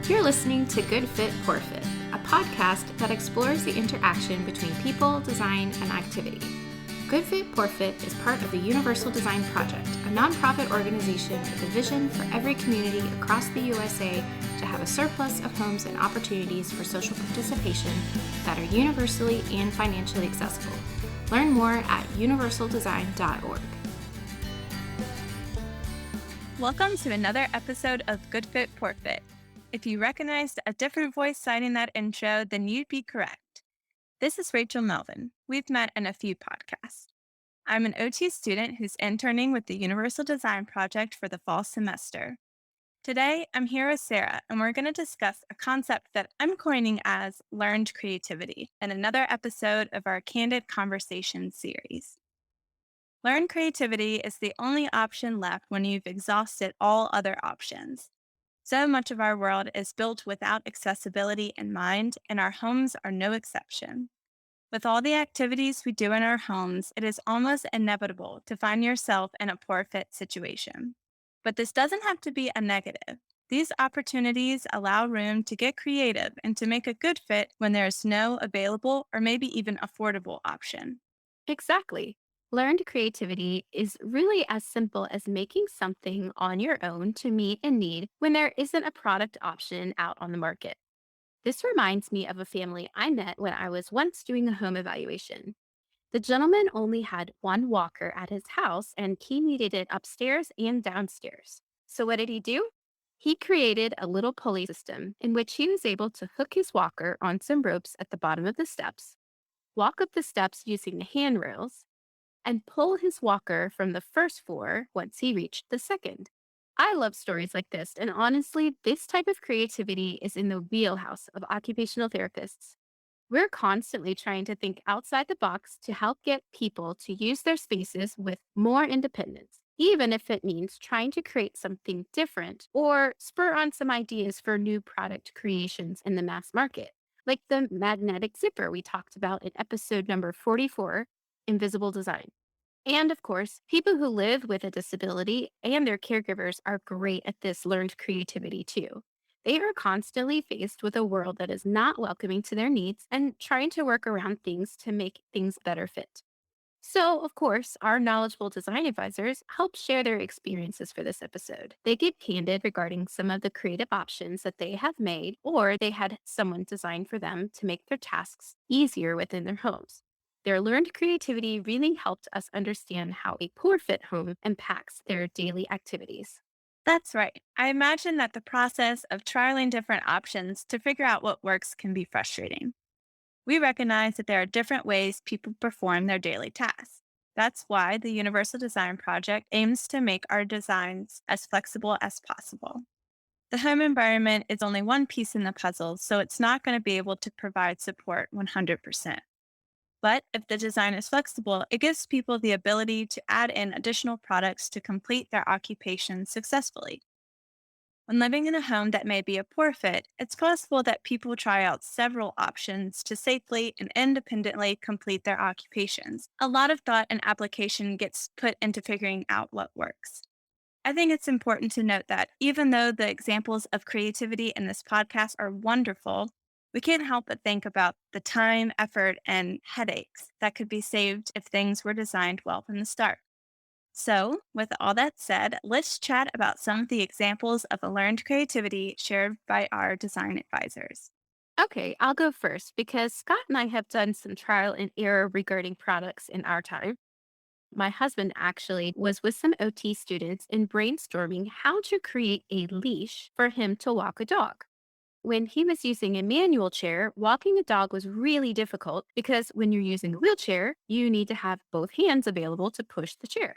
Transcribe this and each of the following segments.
You're listening to Good Fit, Poor Fit, a podcast that explores the interaction between people, design, and activity. Good Fit, Poor Fit is part of the Universal Design Project, a nonprofit organization with a vision for every community across the USA to have a surplus of homes and opportunities for social participation that are universally and financially accessible. Learn more at universaldesign.org. Welcome to another episode of Good Fit, Poor Fit. If you recognized a different voice signing that intro, then you'd be correct. This is Rachel Melvin. We've met in a few podcasts. I'm an OT student who's interning with the Universal Design Project for the fall semester. Today, I'm here with Sarah, and we're going to discuss a concept that I'm coining as learned creativity in another episode of our Candid Conversation series. Learned creativity is the only option left when you've exhausted all other options. So much of our world is built without accessibility in mind, and our homes are no exception. With all the activities we do in our homes, it is almost inevitable to find yourself in a poor fit situation. But this doesn't have to be a negative. These opportunities allow room to get creative and to make a good fit when there is no available or maybe even affordable option. Exactly. Learned creativity is really as simple as making something on your own to meet a need when there isn't a product option out on the market. This reminds me of a family I met when I was once doing a home evaluation. The gentleman only had one walker at his house and he needed it upstairs and downstairs. So, what did he do? He created a little pulley system in which he was able to hook his walker on some ropes at the bottom of the steps, walk up the steps using the handrails, and pull his walker from the first floor once he reached the second. I love stories like this, and honestly, this type of creativity is in the wheelhouse of occupational therapists. We're constantly trying to think outside the box to help get people to use their spaces with more independence, even if it means trying to create something different or spur on some ideas for new product creations in the mass market, like the magnetic zipper we talked about in episode number 44, Invisible Design. And of course, people who live with a disability and their caregivers are great at this learned creativity too. They are constantly faced with a world that is not welcoming to their needs and trying to work around things to make things better fit. So, of course, our knowledgeable design advisors help share their experiences for this episode. They get candid regarding some of the creative options that they have made or they had someone design for them to make their tasks easier within their homes. Their learned creativity really helped us understand how a poor fit home impacts their daily activities. That's right. I imagine that the process of trialing different options to figure out what works can be frustrating. We recognize that there are different ways people perform their daily tasks. That's why the Universal Design Project aims to make our designs as flexible as possible. The home environment is only one piece in the puzzle, so it's not going to be able to provide support 100%. But if the design is flexible, it gives people the ability to add in additional products to complete their occupation successfully. When living in a home that may be a poor fit, it's possible that people try out several options to safely and independently complete their occupations. A lot of thought and application gets put into figuring out what works. I think it's important to note that even though the examples of creativity in this podcast are wonderful, we can't help but think about the time, effort, and headaches that could be saved if things were designed well from the start. So, with all that said, let's chat about some of the examples of learned creativity shared by our design advisors. Okay, I'll go first because Scott and I have done some trial and error regarding products in our time. My husband actually was with some OT students in brainstorming how to create a leash for him to walk a dog. When he was using a manual chair, walking a dog was really difficult because when you're using a wheelchair, you need to have both hands available to push the chair.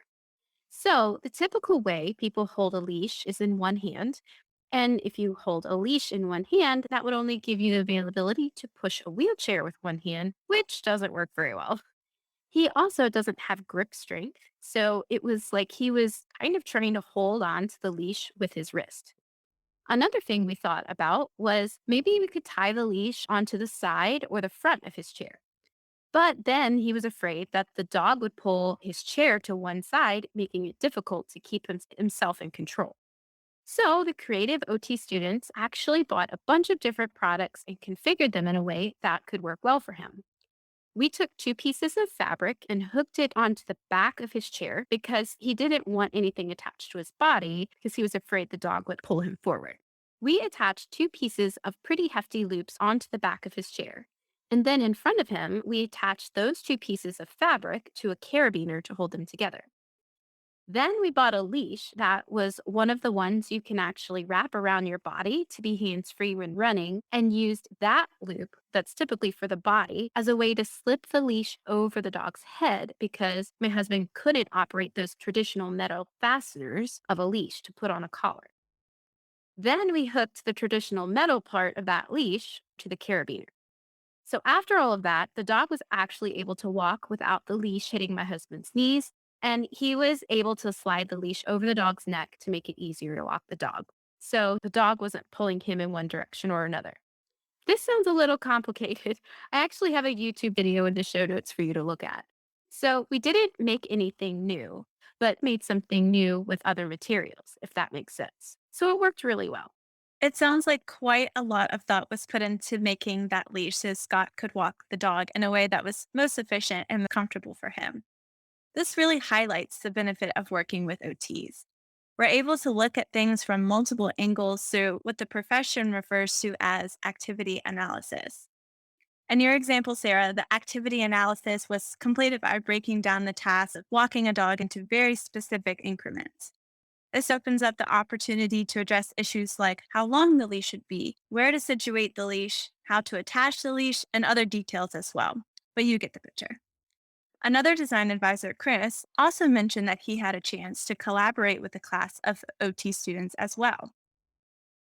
So, the typical way people hold a leash is in one hand. And if you hold a leash in one hand, that would only give you the availability to push a wheelchair with one hand, which doesn't work very well. He also doesn't have grip strength. So it was like he was kind of trying to hold on to the leash with his wrist. Another thing we thought about was maybe we could tie the leash onto the side or the front of his chair. But then he was afraid that the dog would pull his chair to one side, making it difficult to keep himself in control. So the creative OT students actually bought a bunch of different products and configured them in a way that could work well for him. We took two pieces of fabric and hooked it onto the back of his chair because he didn't want anything attached to his body because he was afraid the dog would pull him forward. We attached two pieces of pretty hefty loops onto the back of his chair. And then in front of him, we attached those two pieces of fabric to a carabiner to hold them together. Then we bought a leash that was one of the ones you can actually wrap around your body to be hands free when running, and used that loop that's typically for the body as a way to slip the leash over the dog's head because my husband couldn't operate those traditional metal fasteners of a leash to put on a collar. Then we hooked the traditional metal part of that leash to the carabiner. So after all of that, the dog was actually able to walk without the leash hitting my husband's knees, and he was able to slide the leash over the dog's neck to make it easier to walk the dog. So the dog wasn't pulling him in one direction or another. This sounds a little complicated. I actually have a YouTube video in the show notes for you to look at. So we didn't make anything new, but made something new with other materials, if that makes sense. So it worked really well. It sounds like quite a lot of thought was put into making that leash so Scott could walk the dog in a way that was most efficient and comfortable for him. This really highlights the benefit of working with OTs. We're able to look at things from multiple angles through what the profession refers to as activity analysis. In your example, Sarah, the activity analysis was completed by breaking down the task of walking a dog into very specific increments. This opens up the opportunity to address issues like how long the leash should be, where to situate the leash, how to attach the leash, and other details as well. But you get the picture. Another design advisor, Chris, also mentioned that he had a chance to collaborate with a class of OT students as well.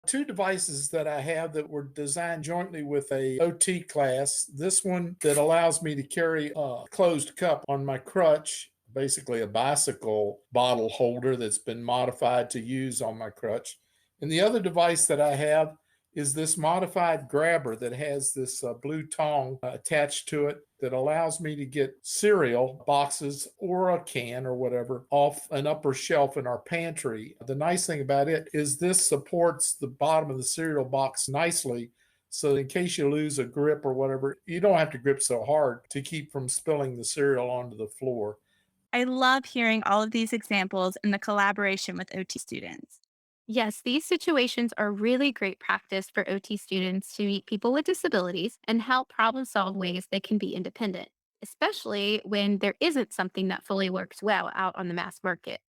Two devices that I have that were designed jointly with a OT class. This one that allows me to carry a closed cup on my crutch, basically a bicycle bottle holder that's been modified to use on my crutch. And the other device that I have is this modified grabber that has this blue tong attached to it that allows me to get cereal boxes or a can or whatever off an upper shelf in our pantry. The nice thing about it is this supports the bottom of the cereal box nicely. So, in case you lose a grip or whatever, you don't have to grip so hard to keep from spilling the cereal onto the floor. I love hearing all of these examples and the collaboration with OT students. Yes, these situations are really great practice for OT students to meet people with disabilities and help problem solve ways they can be independent, especially when there isn't something that fully works well out on the mass market.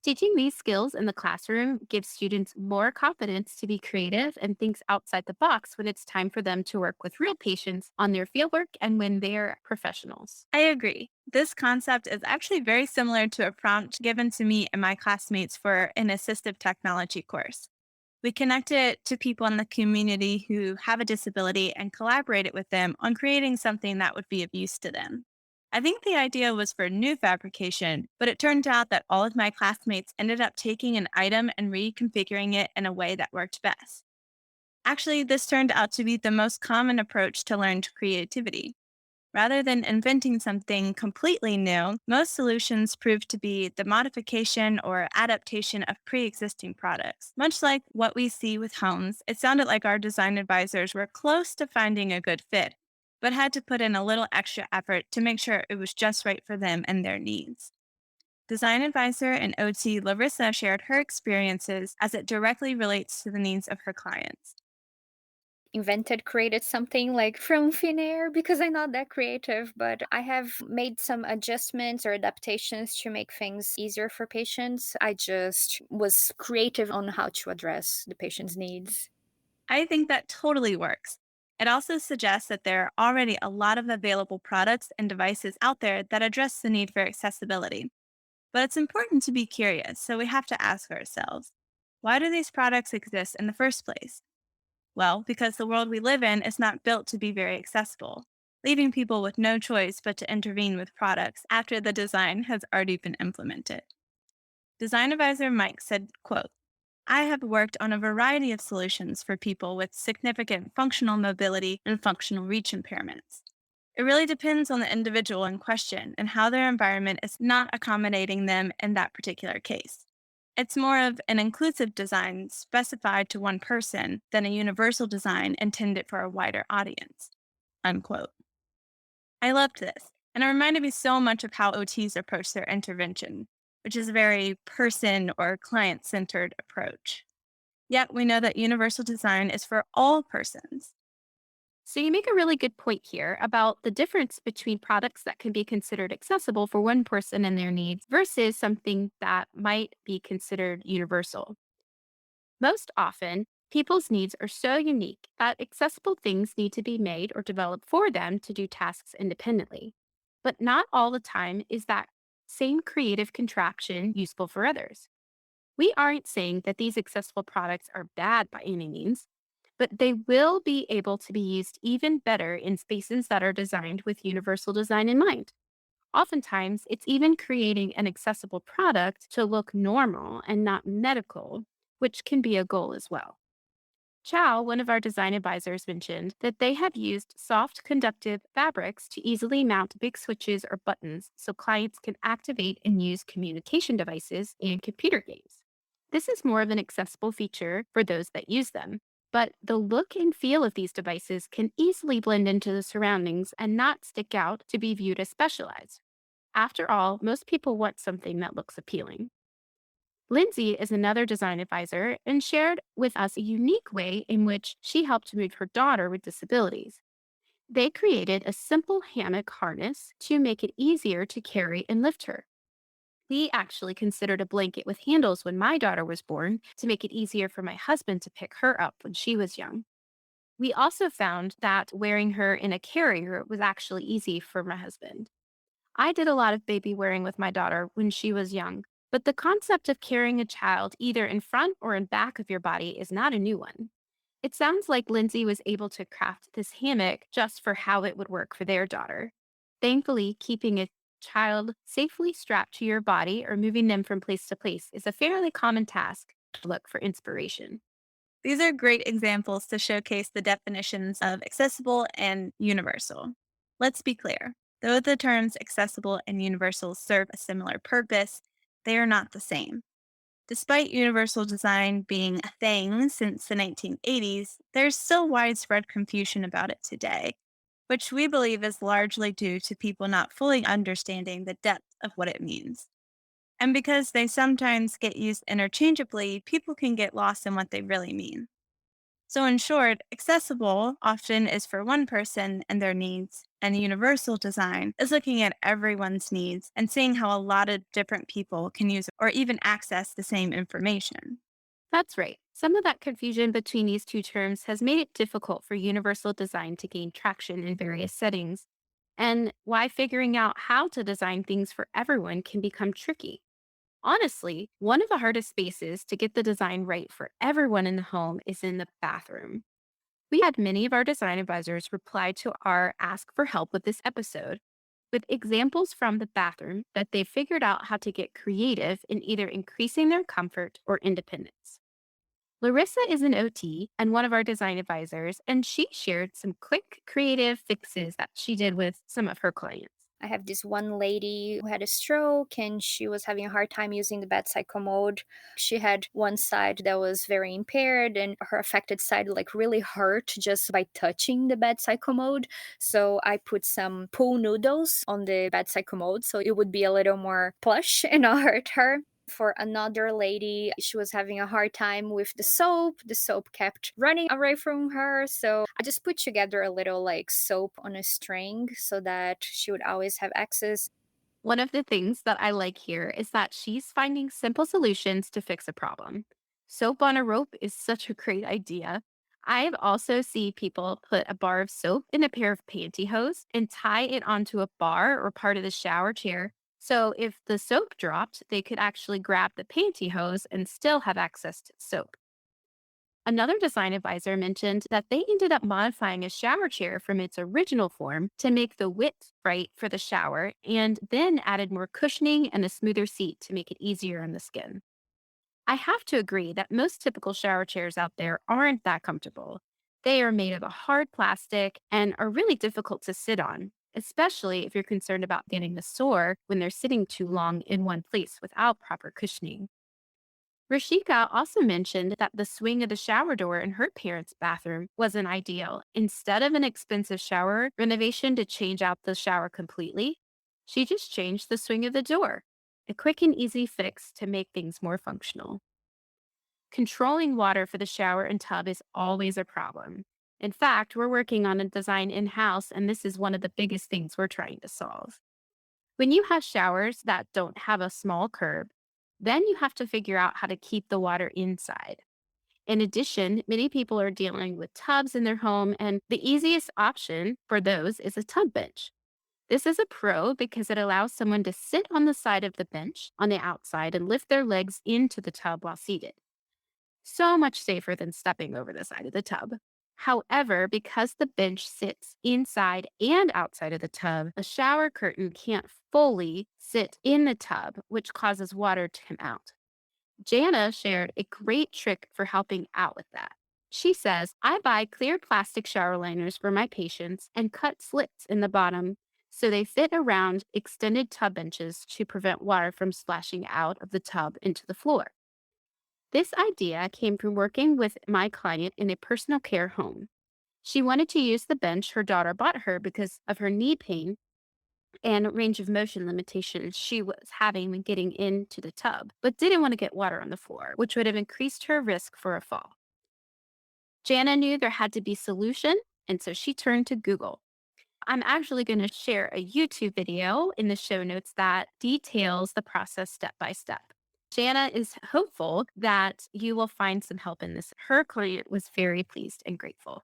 Teaching these skills in the classroom gives students more confidence to be creative and think outside the box when it's time for them to work with real patients on their fieldwork and when they're professionals. I agree. This concept is actually very similar to a prompt given to me and my classmates for an assistive technology course. We connected to people in the community who have a disability and collaborated with them on creating something that would be of use to them. I think the idea was for new fabrication, but it turned out that all of my classmates ended up taking an item and reconfiguring it in a way that worked best. Actually, this turned out to be the most common approach to learned creativity. Rather than inventing something completely new, most solutions prove to be the modification or adaptation of pre existing products. Much like what we see with homes, it sounded like our design advisors were close to finding a good fit, but had to put in a little extra effort to make sure it was just right for them and their needs. Design advisor and OT Larissa shared her experiences as it directly relates to the needs of her clients. Created something like from thin air because I'm not that creative, but I have made some adjustments or adaptations to make things easier for patients. I just was creative on how to address the patient's needs. I think that totally works. It also suggests that there are already a lot of available products and devices out there that address the need for accessibility. But it's important to be curious, so we have to ask ourselves, why do these products exist in the first place? Well, because the world we live in is not built to be very accessible, leaving people with no choice but to intervene with products after the design has already been implemented. Design advisor Mike said, quote, I have worked on a variety of solutions for people with significant functional mobility and functional reach impairments. It really depends on the individual in question and how their environment is not accommodating them in that particular case. It's more of an inclusive design specified to one person than a universal design intended for a wider audience. Unquote. I loved this, and it reminded me so much of how OTs approach their intervention, which is a very person or client centered approach. Yet we know that universal design is for all persons. So, you make a really good point here about the difference between products that can be considered accessible for one person and their needs versus something that might be considered universal. Most often, people's needs are so unique that accessible things need to be made or developed for them to do tasks independently. But not all the time is that same creative contraption useful for others. We aren't saying that these accessible products are bad by any means, but they will be able to be used even better in spaces that are designed with universal design in mind. Oftentimes, it's even creating an accessible product to look normal and not medical, which can be a goal as well. Chow, one of our design advisors, mentioned that they have used soft conductive fabrics to easily mount big switches or buttons so clients can activate and use communication devices and computer games. This is more of an accessible feature for those that use them, but the look and feel of these devices can easily blend into the surroundings and not stick out to be viewed as specialized. After all, most people want something that looks appealing. Lindsay is another design advisor and shared with us a unique way in which she helped move her daughter with disabilities. They created a simple hammock harness to make it easier to carry and lift her. We actually considered a blanket with handles when my daughter was born to make it easier for my husband to pick her up when she was young. We also found that wearing her in a carrier was actually easy for my husband. I did a lot of baby wearing with my daughter when she was young, but the concept of carrying a child either in front or in back of your body is not a new one. It sounds like Lindsay was able to craft this hammock just for how it would work for their daughter. Thankfully, keeping a child safely strapped to your body or moving them from place to place is a fairly common task. Look for inspiration. These are great examples to showcase the definitions of accessible and universal. Let's be clear. Though the terms accessible and universal serve a similar purpose, they are not the same. Despite universal design being a thing since the 1980s, there's still widespread confusion about it today, which we believe is largely due to people not fully understanding the depth of what it means. And because they sometimes get used interchangeably, people can get lost in what they really mean. So, in short, accessible often is for one person and their needs, and universal design is looking at everyone's needs and seeing how a lot of different people can use or even access the same information. That's right. Some of that confusion between these two terms has made it difficult for universal design to gain traction in various settings, and why figuring out how to design things for everyone can become tricky. Honestly, one of the hardest spaces to get the design right for everyone in the home is in the bathroom. We had many of our design advisors reply to our ask for help with this episode with examples from the bathroom that they figured out how to get creative in either increasing their comfort or independence. Larissa is an OT and one of our design advisors, and she shared some quick creative fixes that she did with some of her clients. I have this one lady who had a stroke and she was having a hard time using the bedside commode. She had one side that was very impaired and her affected side like really hurt just by touching the bedside commode. So I put some pool noodles on the bedside commode so it would be a little more plush and not hurt her. For another lady, she was having a hard time with the soap. The soap kept running away from her. So I just put together a little like soap on a string so that she would always have access. One of the things that I like here is that she's finding simple solutions to fix a problem. Soap on a rope is such a great idea. I've also seen people put a bar of soap in a pair of pantyhose and tie it onto a bar or part of the shower chair. So if the soap dropped, they could actually grab the pantyhose and still have access to soap. Another design advisor mentioned that they ended up modifying a shower chair from its original form to make the width right for the shower and then added more cushioning and a smoother seat to make it easier on the skin. I have to agree that most typical shower chairs out there aren't that comfortable. They are made of a hard plastic and are really difficult to sit on, especially if you're concerned about getting a sore when they're sitting too long in one place without proper cushioning. Rashika also mentioned that the swing of the shower door in her parents' bathroom wasn't ideal. Instead of an expensive shower renovation to change out the shower completely, she just changed the swing of the door. A quick and easy fix to make things more functional. Controlling water for the shower and tub is always a problem. In fact, we're working on a design in house, and this is one of the biggest things we're trying to solve. When you have showers that don't have a small curb, then you have to figure out how to keep the water inside. In addition, many people are dealing with tubs in their home, and the easiest option for those is a tub bench. This is a pro because it allows someone to sit on the side of the bench on the outside and lift their legs into the tub while seated. So much safer than stepping over the side of the tub. However, because the bench sits inside and outside of the tub, a shower curtain can't fully sit in the tub, which causes water to come out. Jana shared a great trick for helping out with that. She says, I buy clear plastic shower liners for my patients and cut slits in the bottom so they fit around extended tub benches to prevent water from splashing out of the tub into the floor. This idea came from working with my client in a personal care home. She wanted to use the bench her daughter bought her because of her knee pain and range of motion limitations she was having when getting into the tub, but didn't want to get water on the floor, which would have increased her risk for a fall. Jana knew there had to be a solution, and so she turned to Google. I'm actually going to share a YouTube video in the show notes that details the process step by step. Jana is hopeful that you will find some help in this. Her client was very pleased and grateful.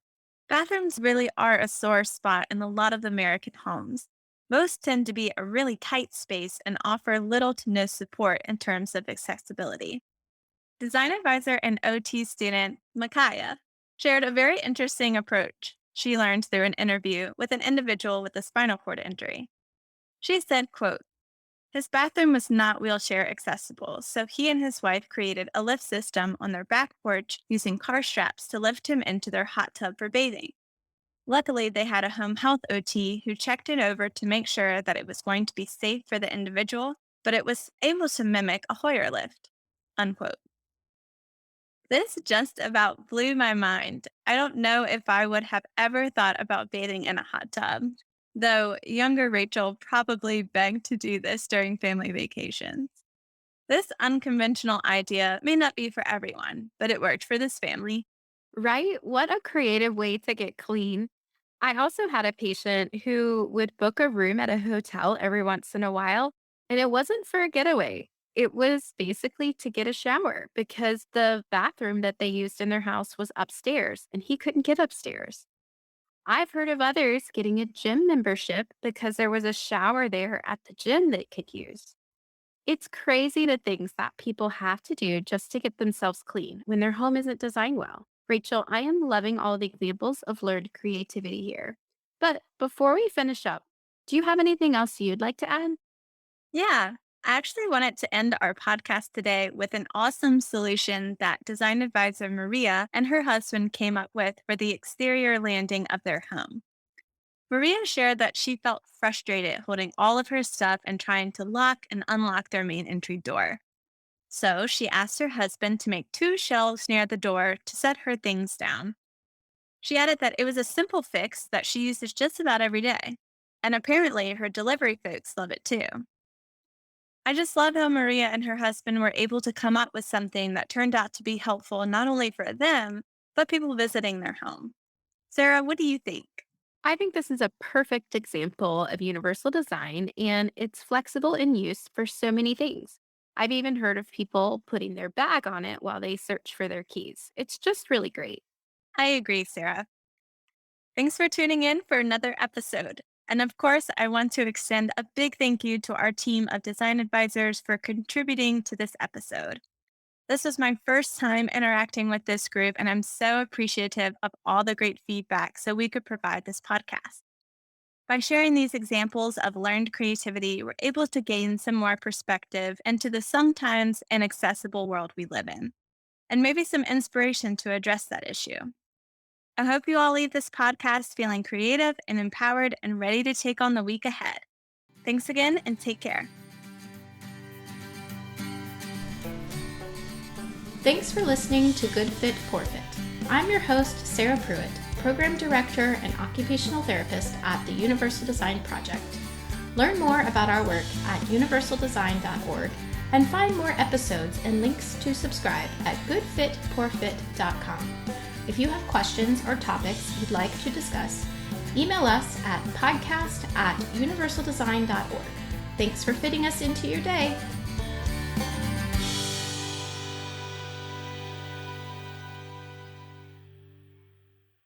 Bathrooms really are a sore spot in a lot of American homes. Most tend to be a really tight space and offer little to no support in terms of accessibility. Design advisor and OT student Micaiah shared a very interesting approach she learned through an interview with an individual with a spinal cord injury. She said, quote, his bathroom was not wheelchair accessible, so he and his wife created a lift system on their back porch using car straps to lift him into their hot tub for bathing. Luckily, they had a home health OT who checked it over to make sure that it was going to be safe for the individual, but it was able to mimic a Hoyer lift. Unquote. This just about blew my mind. I don't know if I would have ever thought about bathing in a hot tub, though younger Rachel probably begged to do this during family vacations. This unconventional idea may not be for everyone, but it worked for this family. Right? What a creative way to get clean. I also had a patient who would book a room at a hotel every once in a while, and it wasn't for a getaway. It was basically to get a shower because the bathroom that they used in their house was upstairs and he couldn't get upstairs. I've heard of others getting a gym membership because there was a shower there at the gym they could use. It's crazy the things that people have to do just to get themselves clean when their home isn't designed well. Rachel, I am loving all the examples of learned creativity here. But before we finish up, do you have anything else you'd like to add? Yeah, I actually wanted to end our podcast today with an awesome solution that design advisor Maria and her husband came up with for the exterior landing of their home. Maria shared that she felt frustrated holding all of her stuff and trying to lock and unlock their main entry door. So she asked her husband to make two shelves near the door to set her things down. She added that it was a simple fix that she uses just about every day. And apparently her delivery folks love it too. I just love how Maria and her husband were able to come up with something that turned out to be helpful not only for them, but people visiting their home. Sarah, what do you think? I think this is a perfect example of universal design and it's flexible in use for so many things. I've even heard of people putting their bag on it while they search for their keys. It's just really great. I agree, Sarah. Thanks for tuning in for another episode. And of course, I want to extend a big thank you to our team of design advisors for contributing to this episode. This was my first time interacting with this group, and I'm so appreciative of all the great feedback so we could provide this podcast. By sharing these examples of learned creativity, we're able to gain some more perspective into the sometimes inaccessible world we live in, and maybe some inspiration to address that issue. I hope you all leave this podcast feeling creative and empowered and ready to take on the week ahead. Thanks again and take care. Thanks for listening to Good Fit, Poor Fit. I'm your host, Sarah Pruitt, Program Director and Occupational Therapist at the Universal Design Project. Learn more about our work at universaldesign.org and find more episodes and links to subscribe at goodfitpoorfit.com. If you have questions or topics you'd like to discuss, email us at podcast@universaldesign.org. Thanks for fitting us into your day.